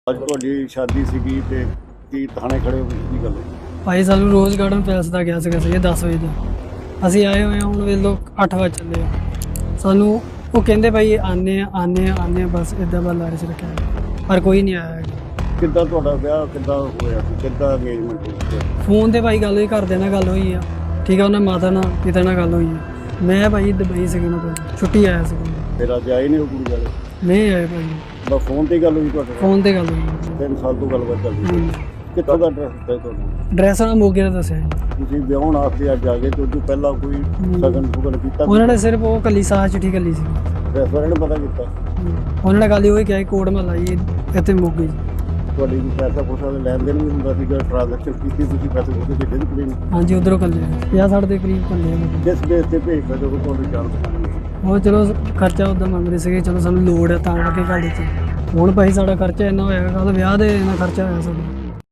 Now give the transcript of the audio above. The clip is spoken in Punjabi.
ਅੱਜ ਤੁਹਾਡੀ ਸ਼ਾਦੀ ਸੀਗੀ ਤੇ ਕੀ ਥਾਣੇ ਖੜੇ ਹੋ ਗਏ ਕੀ ਗੱਲ ਹੈ? ਭਾਈ ਸਾਨੂੰ ਰੋਜ਼ ਗਾਰਡਨ ਪੈਲਸ ਦਾ ਗਿਆ ਸੀਗਾ ਸਹੀ 10 ਵਜੇ ਦਾ। ਅਸੀਂ ਆਏ ਹੋਏ ਹਾਂ ਹੁਣ ਵੇਖ ਲਓ 8 ਵਜੇ ਚੱਲੇ ਆ। ਸਾਨੂੰ ਉਹ ਕਹਿੰਦੇ ਭਾਈ ਆਨੇ ਆ ਬਸ ਇਦਾਂ ਬਸ ਲਾਰੇ 'ਚ ਰੱਖਿਆ ਪਰ ਕੋਈ ਨਹੀਂ ਆਇਆ ਹੈਗਾ। ਕਿੱਦਾਂ ਤੁਹਾਡਾ ਵਿਆਹ ਕਿੱਦਾਂ ਹੋਇਆ ਸੀ, ਕਿੱਦਾਂ ਅੰਗੇਜਮੈਂਟ ਹੋਈ? ਫੋਨ ਤੇ ਭਾਈ ਗੱਲ ਹੋਈ, ਘਰਦਿਆਂ ਨਾਲ ਗੱਲ ਹੋਈ ਆ, ਠੀਕ ਆ, ਉਹਨਾਂ ਮਾਤਾ ਨਾਲ ਪਿਤਾ ਨਾਲ ਗੱਲ ਹੋਈ ਆ। ਮੈਂ ਭਾਈ ਦੁਬਈ ਸੀਗਾ ਨਾ, ਛੁੱਟੀ ਆਇਆ ਸੀ। ਫਿਰ ਅੱਜ ਆਏ ਨਹੀਂ ਉਹ ਕੁੜੀ ਵਾਲੇ? ਨਹੀਂ ਆਏ ਭਾਈ, ਬਸ ਫੋਨ ਤੇ ਗੱਲ ਹੋਈ ਤੁਹਾਡੇ ਨਾਲ? ਫੋਨ ਤੇ ਗੱਲ ਹੋਈ। 3 ਸਾਲ ਤੋਂ ਗੱਲਬਾਤ ਚੱਲਦੀ ਸੀ। ਕਿੱਥੋਂ ਦਾ ਐਡਰੈਸ ਦਿੱਤਾ ਤੁਹਾਨੂੰ? ਡਰੈਸ ਨਾਲ ਮੋਗੇ ਦਾ ਦੱਸਿਆ ਜੀ। ਤੁਸੀਂ ਵਿਆਹਣ ਆਸਤੇ ਅੱਜ ਆ ਗਏ ਤੇ ਉਦੋਂ ਪਹਿਲਾਂ ਕੋਈ ਸਗਨ ਕੀਤਾ? ਉਹਨਾਂ ਨੇ ਸਿਰਫ ਉਹ ਕੱਲੀ ਸਾਹ ਚਿੱਠੀ ਕੱਲੀ ਸੀ। ਰੈਸਟੋਰੈਂਟ ਨੇ ਪਤਾ ਕੀਤਾ? ਉਹਨਾਂ ਨੇ ਗੱਲ ਹੀ ਹੋਈ ਕਿ ਕੋਡ ਮਹੱਲਾ ਜੀ ਇੱਥੇ ਮੋਗੇ ਜੀ। ਤੁਹਾਡੀ ਪੈਸਾ ਪੂਸਾ ਦੇ ਲੈਣ ਦੇਣ ਵੀ ਹੁੰਦਾ ਸੀਗਾ, ਟ੍ਰਾਂਜੈਕਸ਼ਨ ਕੀਤੀ ਤੁਸੀਂ ਪੈਸੇ ਉਹਦੇ ਭੇਜੇ ਕੁੜੀ ਨੂੰ? ਹਾਂਜੀ ਉਧਰੋਂ ਕੱਲੇ 50-60 ਦੇ ਕਰੀਬ ਕੱਲੇ ਆ। ਜਿਸ ਬੇਸ ਤੇ ਭੇਜਦਾ ਜਦੋਂ ਤੁਹਾਨੂੰ ਜਾਣ ਪਛਾਣ? ਉਹ ਚਲੋ ਖਰਚਾ ਉਦਾਂ ਮੰਗਦੇ ਸੀਗੇ, ਚਲੋ ਸਾਨੂੰ ਲੋੜ ਹੈ ਤਾਂ ਕਰਕੇ ਕਰ ਦਿੱਤੀ। ਹੁਣ ਭਾਈ ਸਾਡਾ ਖਰਚਾ ਇੰਨਾ ਹੋਇਆ, ਕੱਲ ਵਿਆਹ ਦੇ ਇੰਨਾ ਖਰਚਾ ਹੋਇਆ ਸਾਡਾ।